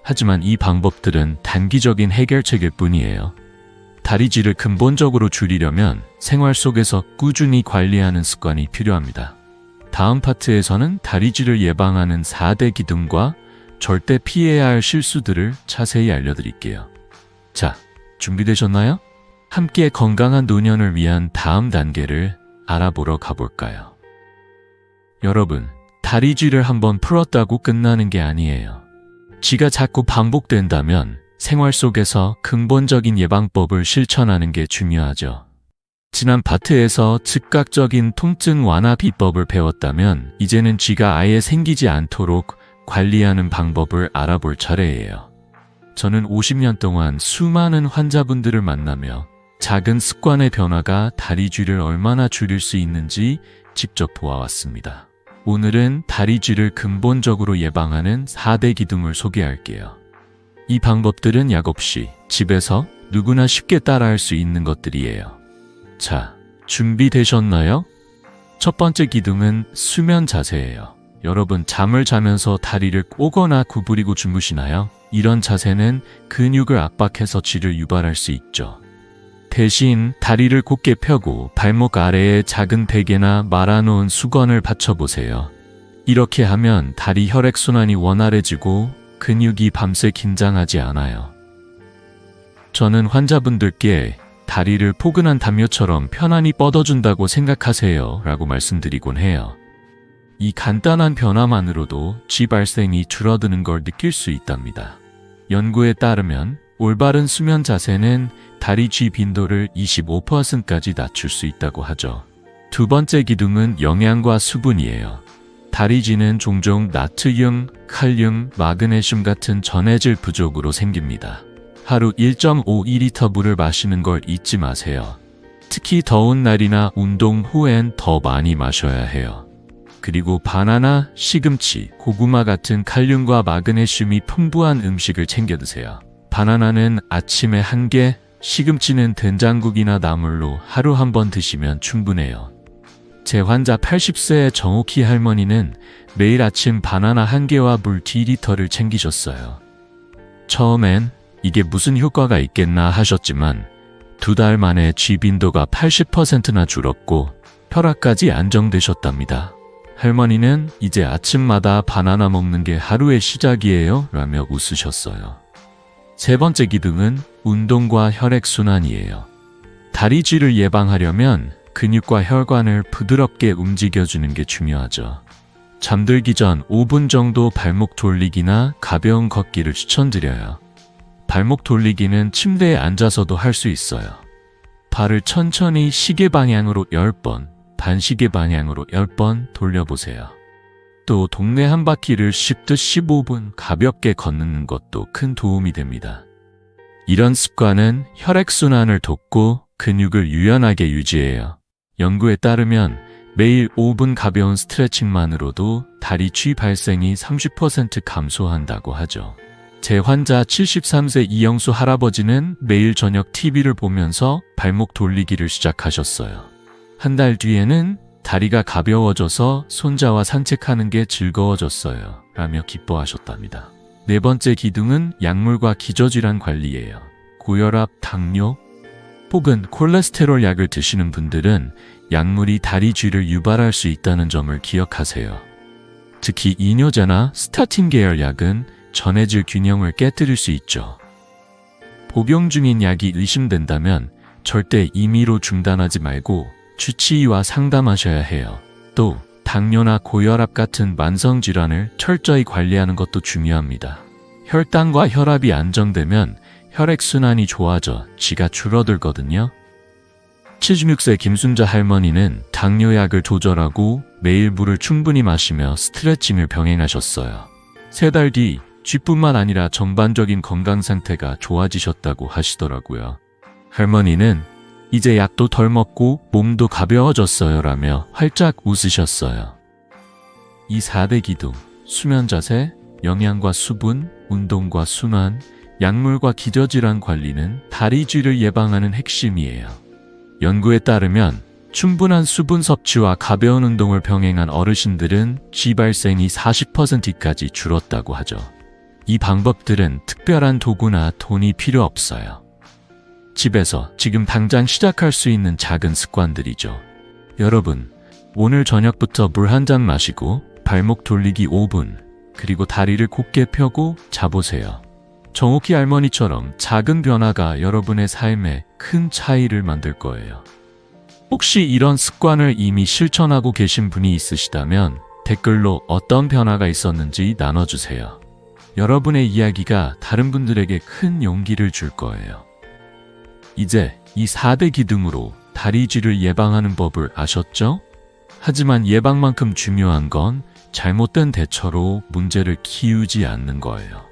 하지만 이 방법들은 단기적인 해결책일 뿐이에요. 다리쥐를 근본적으로 줄이려면 생활 속에서 꾸준히 관리하는 습관이 필요합니다. 다음 파트에서는 다리쥐를 예방하는 4대 기둥과 절대 피해야 할 실수들을 자세히 알려드릴게요. 자, 준비되셨나요? 함께 건강한 노년을 위한 다음 단계를 알아보러 가볼까요? 여러분, 다리쥐를 한번 풀었다고 끝나는 게 아니에요. 쥐가 자꾸 반복된다면 생활 속에서 근본적인 예방법을 실천하는 게 중요하죠. 지난 파트에서 즉각적인 통증 완화 비법을 배웠다면 이제는 쥐가 아예 생기지 않도록 관리하는 방법을 알아볼 차례예요. 저는 50년 동안 수많은 환자분들을 만나며 작은 습관의 변화가 다리쥐를 얼마나 줄일 수 있는지 직접 보아왔습니다. 오늘은 다리쥐를 근본적으로 예방하는 4대 기둥을 소개할게요. 이 방법들은 약 없이 집에서 누구나 쉽게 따라할 수 있는 것들이에요. 자, 준비되셨나요? 첫 번째 기둥은 수면 자세예요. 여러분, 잠을 자면서 다리를 꼬거나 구부리고 주무시나요? 이런 자세는 근육을 압박해서 쥐를 유발할 수 있죠. 대신 다리를 곧게 펴고 발목 아래에 작은 베개나 말아놓은 수건을 받쳐보세요. 이렇게 하면 다리 혈액순환이 원활해지고 근육이 밤새 긴장하지 않아요. 저는 환자분들께 다리를 포근한 담요처럼 편안히 뻗어준다고 생각하세요 라고 말씀드리곤 해요. 이 간단한 변화만으로도 쥐 발생이 줄어드는 걸 느낄 수 있답니다. 연구에 따르면 올바른 수면 자세는 다리 쥐 빈도를 25%까지 낮출 수 있다고 하죠. 두 번째 기둥은 영양과 수분이에요. 다리쥐는 종종 나트륨, 칼륨, 마그네슘 같은 전해질 부족으로 생깁니다. 하루 1.52리터 물을 마시는 걸 잊지 마세요. 특히 더운 날이나 운동 후엔 더 많이 마셔야 해요. 그리고 바나나, 시금치, 고구마 같은 칼륨과 마그네슘이 풍부한 음식을 챙겨 드세요. 바나나는 아침에 1개, 시금치는 된장국이나 나물로 하루 한 번 드시면 충분해요. 제 환자 80세의 정옥희 할머니는 매일 아침 바나나 1개와 물 2리터를 챙기셨어요. 처음엔 이게 무슨 효과가 있겠나 하셨지만 2달 만에 쥐 빈도가 80%나 줄었고 혈압까지 안정되셨답니다. 할머니는 이제 아침마다 바나나 먹는 게 하루의 시작이에요 라며 웃으셨어요. 세 번째 기둥은 운동과 혈액순환이에요. 다리쥐를 예방하려면 근육과 혈관을 부드럽게 움직여주는 게 중요하죠. 잠들기 전 5분 정도 발목 돌리기나 가벼운 걷기를 추천드려요. 발목 돌리기는 침대에 앉아서도 할 수 있어요. 발을 천천히 시계 방향으로 10번, 반시계 방향으로 10번 돌려보세요. 또 동네 한 바퀴를 10도 15분 가볍게 걷는 것도 큰 도움이 됩니다. 이런 습관은 혈액순환을 돕고 근육을 유연하게 유지해요. 연구에 따르면 매일 5분 가벼운 스트레칭만으로도 다리 쥐 발생이 30% 감소한다고 하죠. 제 환자 73세 이영수 할아버지는 매일 저녁 TV를 보면서 발목 돌리기를 시작하셨어요. 한 달 뒤에는 다리가 가벼워져서 손자와 산책하는 게 즐거워졌어요 라며 기뻐하셨답니다. 네 번째 기둥은 약물과 기저질환 관리예요. 고혈압, 당뇨, 혹은 콜레스테롤 약을 드시는 분들은 약물이 다리 쥐를 유발할 수 있다는 점을 기억하세요. 특히 이뇨제나 스타틴 계열 약은 전해질 균형을 깨뜨릴 수 있죠. 복용 중인 약이 의심된다면 절대 임의로 중단하지 말고 주치의와 상담하셔야 해요. 또 당뇨나 고혈압 같은 만성질환을 철저히 관리하는 것도 중요합니다. 혈당과 혈압이 안정되면 혈액순환이 좋아져 쥐가 줄어들거든요. 76세 김순자 할머니는 당뇨약을 조절하고 매일 물을 충분히 마시며 스트레칭을 병행하셨어요. 3달 뒤 쥐뿐만 아니라 전반적인 건강 상태가 좋아지셨다고 하시더라고요. 할머니는 이제 약도 덜 먹고 몸도 가벼워졌어요 라며 활짝 웃으셨어요. 이 4대 기둥, 수면 자세, 영양과 수분, 운동과 순환, 약물과 기저질환 관리는 다리 쥐를 예방하는 핵심이에요. 연구에 따르면 충분한 수분 섭취와 가벼운 운동을 병행한 어르신들은 쥐 발생이 40%까지 줄었다고 하죠. 이 방법들은 특별한 도구나 돈이 필요 없어요. 집에서 지금 당장 시작할 수 있는 작은 습관들이죠. 여러분, 오늘 저녁부터 물 한 잔 마시고 발목 돌리기 5분, 그리고 다리를 곧게 펴고 자보세요. 정옥희 할머니처럼 작은 변화가 여러분의 삶에 큰 차이를 만들 거예요. 혹시 이런 습관을 이미 실천하고 계신 분이 있으시다면 댓글로 어떤 변화가 있었는지 나눠주세요. 여러분의 이야기가 다른 분들에게 큰 용기를 줄 거예요. 이제 이 4대 기둥으로 다리쥐를 예방하는 법을 아셨죠? 하지만 예방만큼 중요한 건 잘못된 대처로 문제를 키우지 않는 거예요.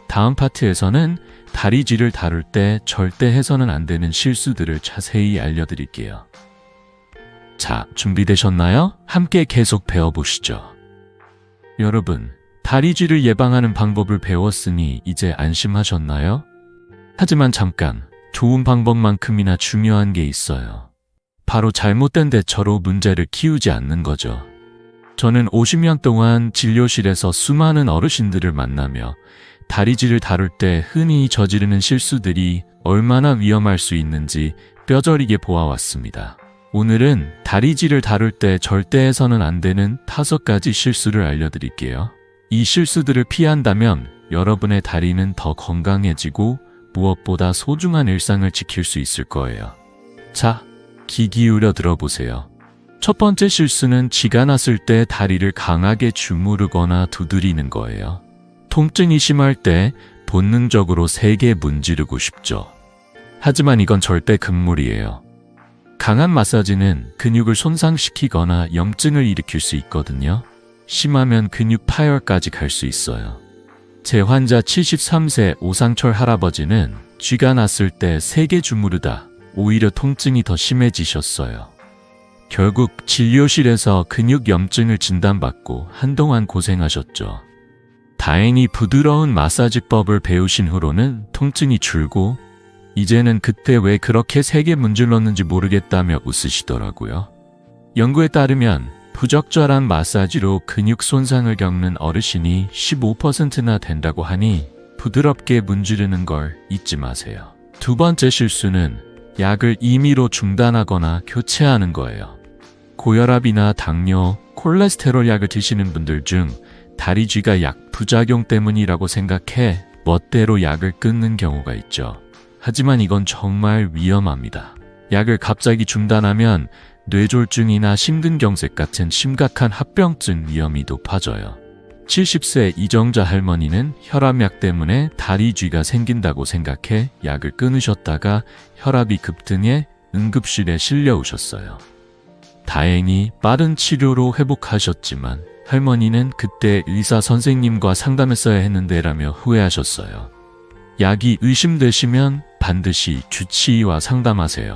다음 파트에서는 다리쥐를 다룰 때 절대 해서는 안 되는 실수들을 자세히 알려드릴게요. 자, 준비되셨나요? 함께 계속 배워보시죠. 여러분, 다리쥐를 예방하는 방법을 배웠으니 이제 안심하셨나요? 하지만 잠깐, 좋은 방법만큼이나 중요한 게 있어요. 바로 잘못된 대처로 문제를 키우지 않는 거죠. 저는 50년 동안 진료실에서 수많은 어르신들을 만나며 다리쥐를 다룰 때 흔히 저지르는 실수들이 얼마나 위험할 수 있는지 뼈저리게 보아왔습니다. 오늘은 다리쥐를 다룰 때 절대 해서는 안 되는 5가지 실수를 알려드릴게요. 이 실수들을 피한다면 여러분의 다리는 더 건강해지고 무엇보다 소중한 일상을 지킬 수 있을 거예요. 자, 귀 기울여 들어보세요. 첫 번째 실수는 쥐가 났을 때 다리를 강하게 주무르거나 두드리는 거예요. 통증이 심할 때 본능적으로 세게 문지르고 싶죠. 하지만 이건 절대 금물이에요. 강한 마사지는 근육을 손상시키거나 염증을 일으킬 수 있거든요. 심하면 근육 파열까지 갈 수 있어요. 제 환자 73세 오상철 할아버지는 쥐가 났을 때 세게 주무르다 오히려 통증이 더 심해지셨어요. 결국 진료실에서 근육 염증을 진단받고 한동안 고생하셨죠. 다행히 부드러운 마사지법을 배우신 후로는 통증이 줄고 이제는 그때 왜 그렇게 세게 문질렀는지 모르겠다며 웃으시더라고요. 연구에 따르면 부적절한 마사지로 근육 손상을 겪는 어르신이 15%나 된다고 하니 부드럽게 문지르는 걸 잊지 마세요. 두 번째 실수는 약을 임의로 중단하거나 교체하는 거예요. 고혈압이나 당뇨, 콜레스테롤 약을 드시는 분들 중 다리쥐가 약 부작용 때문이라고 생각해 멋대로 약을 끊는 경우가 있죠. 하지만 이건 정말 위험합니다. 약을 갑자기 중단하면 뇌졸중이나 심근경색 같은 심각한 합병증 위험이 높아져요. 70세 이정자 할머니는 혈압약 때문에 다리쥐가 생긴다고 생각해 약을 끊으셨다가 혈압이 급등해 응급실에 실려오셨어요. 다행히 빠른 치료로 회복하셨지만 할머니는 그때 의사 선생님과 상담했어야 했는데라며 후회하셨어요. 약이 의심되시면 반드시 주치의와 상담하세요.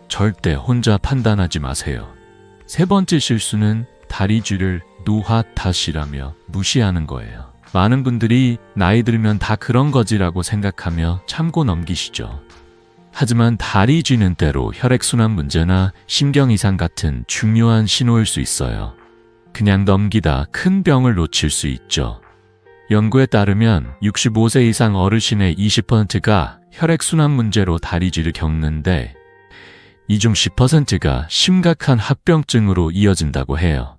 절대 혼자 판단하지 마세요. 세 번째 실수는 다리쥐를 노화 탓이라며 무시하는 거예요. 많은 분들이 나이 들면 다 그런 거지라고 생각하며 참고 넘기시죠. 하지만 다리쥐는 때로 혈액순환 문제나 심경 이상 같은 중요한 신호일 수 있어요. 그냥 넘기다 큰 병을 놓칠 수 있죠. 연구에 따르면 65세 이상 어르신의 20%가 혈액순환 문제로 다리쥐를 겪는데 이 중 10%가 심각한 합병증으로 이어진다고 해요.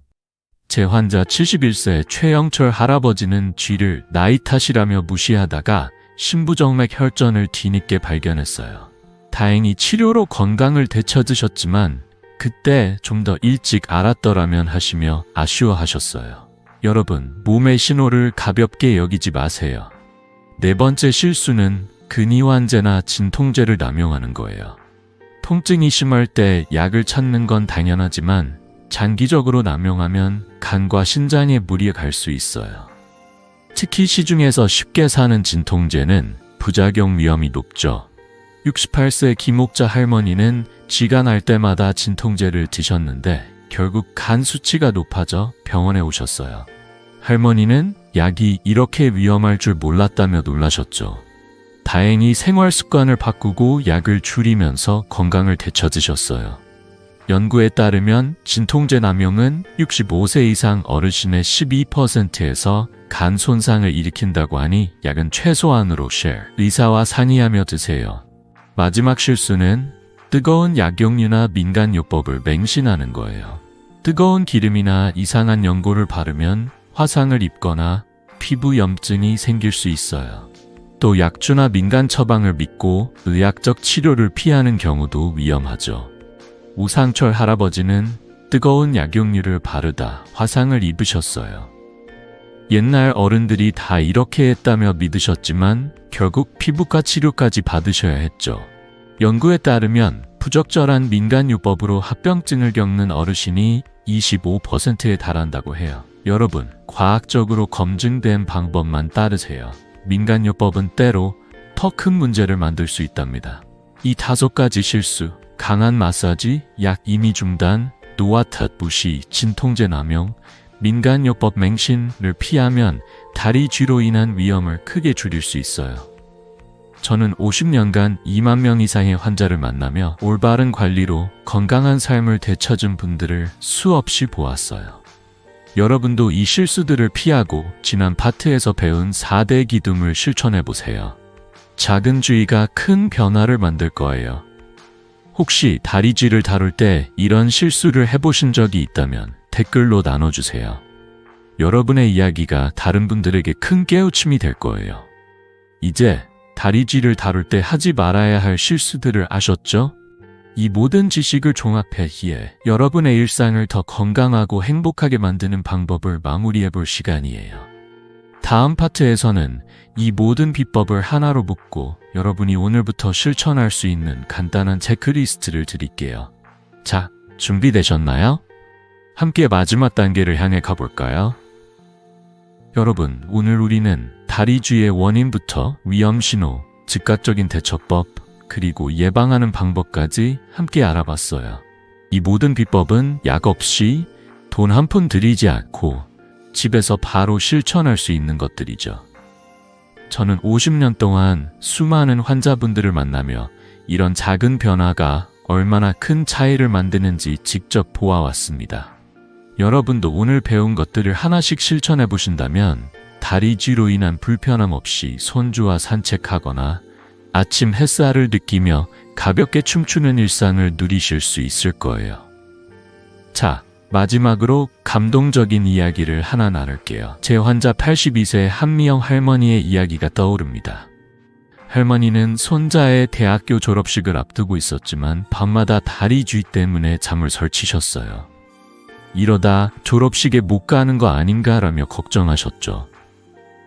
제 환자 71세 최영철 할아버지는 쥐를 나이 탓이라며 무시하다가 심부정맥 혈전을 뒤늦게 발견했어요. 다행히 치료로 건강을 되찾으셨지만 그때 좀 더 일찍 알았더라면 하시며 아쉬워하셨어요. 여러분, 몸의 신호를 가볍게 여기지 마세요. 네 번째 실수는 근이환제나 진통제를 남용하는 거예요. 통증이 심할 때 약을 찾는 건 당연하지만 장기적으로 남용하면 간과 신장에 무리가 갈 수 있어요. 특히 시중에서 쉽게 사는 진통제는 부작용 위험이 높죠. 68세 김옥자 할머니는 쥐가 날 때마다 진통제를 드셨는데 결국 간 수치가 높아져 병원에 오셨어요. 할머니는 약이 이렇게 위험할 줄 몰랐다며 놀라셨죠. 다행히 생활 습관을 바꾸고 약을 줄이면서 건강을 되찾으셨어요. 연구에 따르면 진통제 남용은 65세 이상 어르신의 12%에서 간 손상을 일으킨다고 하니 약은 최소한으로 의사와 상의하며 드세요. 마지막 실수는 뜨거운 약용류나 민간요법을 맹신하는 거예요. 뜨거운 기름이나 이상한 연고를 바르면 화상을 입거나 피부 염증이 생길 수 있어요. 또 약주나 민간 처방을 믿고 의학적 치료를 피하는 경우도 위험하죠. 우상철 할아버지는 뜨거운 약용류를 바르다 화상을 입으셨어요. 옛날 어른들이 다 이렇게 했다며 믿으셨지만 결국 피부과 치료까지 받으셔야 했죠. 연구에 따르면 부적절한 민간요법으로 합병증을 겪는 어르신이 25%에 달한다고 해요. 여러분, 과학적으로 검증된 방법만 따르세요. 민간요법은 때로 더 큰 문제를 만들 수 있답니다. 이 5가지 실수, 강한 마사지, 약 임의 중단, 노화 탓 무시, 진통제 남용, 민간요법 맹신을 피하면 다리 쥐로 인한 위험을 크게 줄일 수 있어요. 저는 50년간 2만 명 이상의 환자를 만나며 올바른 관리로 건강한 삶을 되찾은 분들을 수없이 보았어요. 여러분도 이 실수들을 피하고 지난 파트에서 배운 4대 기둥을 실천해보세요. 작은 주의가 큰 변화를 만들 거예요. 혹시 다리쥐를 다룰 때 이런 실수를 해보신 적이 있다면 댓글로 나눠주세요. 여러분의 이야기가 다른 분들에게 큰 깨우침이 될 거예요. 이제 다리쥐를 다룰 때 하지 말아야 할 실수들을 아셨죠? 이 모든 지식을 종합해 여러분의 일상을 더 건강하고 행복하게 만드는 방법을 마무리해 볼 시간이에요. 다음 파트에서는 이 모든 비법을 하나로 묶고 여러분이 오늘부터 실천할 수 있는 간단한 체크리스트를 드릴게요. 자, 준비되셨나요? 함께 마지막 단계를 향해 가볼까요? 여러분, 오늘 우리는 다리쥐의 원인부터 위험신호, 즉각적인 대처법, 그리고 예방하는 방법까지 함께 알아봤어요. 이 모든 비법은 약 없이 돈 한 푼 들이지 않고 집에서 바로 실천할 수 있는 것들이죠. 저는 50년 동안 수많은 환자분들을 만나며 이런 작은 변화가 얼마나 큰 차이를 만드는지 직접 보아왔습니다. 여러분도 오늘 배운 것들을 하나씩 실천해 보신다면 다리쥐로 인한 불편함 없이 손주와 산책하거나 아침 햇살을 느끼며 가볍게 춤추는 일상을 누리실 수 있을 거예요. 자, 마지막으로 감동적인 이야기를 하나 나눌게요. 제 환자 82세 한미영 할머니의 이야기가 떠오릅니다. 할머니는 손자의 대학교 졸업식을 앞두고 있었지만 밤마다 다리쥐 때문에 잠을 설치셨어요. 이러다 졸업식에 못 가는 거 아닌가라며 걱정하셨죠.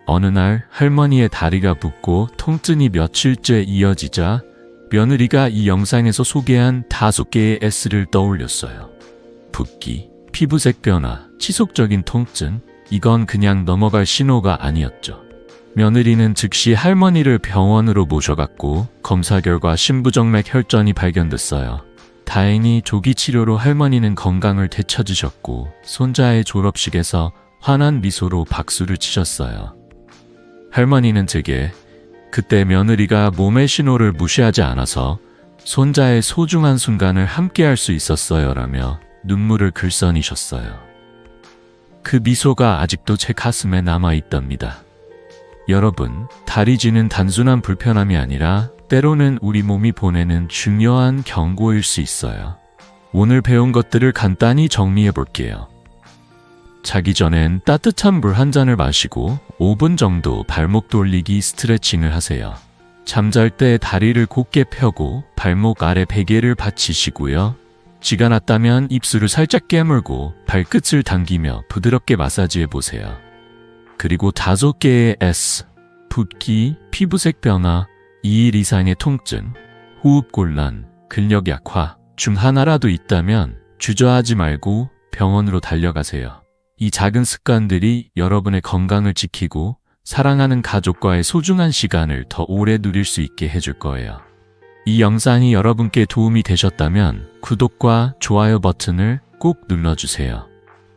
어느 날 할머니의 다리가 붓고 통증이 며칠째 이어지자 며느리가 이 영상에서 소개한 5개의 S를 떠올렸어요. 붓기, 피부색 변화, 지속적인 통증, 이건 그냥 넘어갈 신호가 아니었죠. 며느리는 즉시 할머니를 병원으로 모셔갔고 검사 결과 심부정맥 혈전이 발견됐어요. 다행히 조기 치료로 할머니는 건강을 되찾으셨고 손자의 졸업식에서 환한 미소로 박수를 치셨어요. 할머니는 제게 그때 며느리가 몸의 신호를 무시하지 않아서 손자의 소중한 순간을 함께할 수 있었어요 라며 눈물을 글썽이셨어요. 그 미소가 아직도 제 가슴에 남아있답니다. 여러분, 다리쥐는 단순한 불편함이 아니라 때로는 우리 몸이 보내는 중요한 경고일 수 있어요. 오늘 배운 것들을 간단히 정리해 볼게요. 자기 전엔 따뜻한 물 한 잔을 마시고 5분 정도 발목 돌리기 스트레칭을 하세요. 잠잘 때 다리를 곧게 펴고 발목 아래 베개를 받치시고요. 쥐가 났다면 입술을 살짝 깨물고 발끝을 당기며 부드럽게 마사지해 보세요. 그리고 5개의 S, 붓기, 피부색 변화, 2일 이상의 통증, 호흡곤란, 근력 약화 중 하나라도 있다면 주저하지 말고 병원으로 달려가세요. 이 작은 습관들이 여러분의 건강을 지키고 사랑하는 가족과의 소중한 시간을 더 오래 누릴 수 있게 해줄 거예요. 이 영상이 여러분께 도움이 되셨다면 구독과 좋아요 버튼을 꼭 눌러주세요.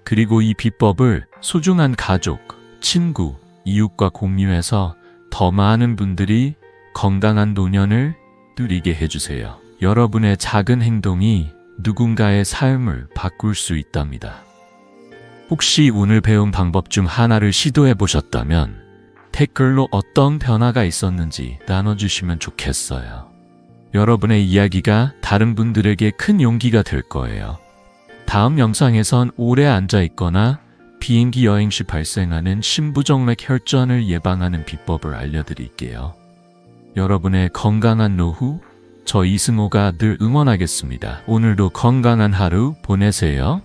그리고 이 비법을 소중한 가족, 친구, 이웃과 공유해서 더 많은 분들이 건강한 노년을 누리게 해주세요. 여러분의 작은 행동이 누군가의 삶을 바꿀 수 있답니다. 혹시 오늘 배운 방법 중 하나를 시도해 보셨다면 댓글로 어떤 변화가 있었는지 나눠주시면 좋겠어요. 여러분의 이야기가 다른 분들에게 큰 용기가 될 거예요. 다음 영상에선 오래 앉아 있거나 비행기 여행 시 발생하는 심부정맥 혈전을 예방하는 비법을 알려드릴게요. 여러분의 건강한 노후, 저 이승호가 늘 응원하겠습니다. 오늘도 건강한 하루 보내세요.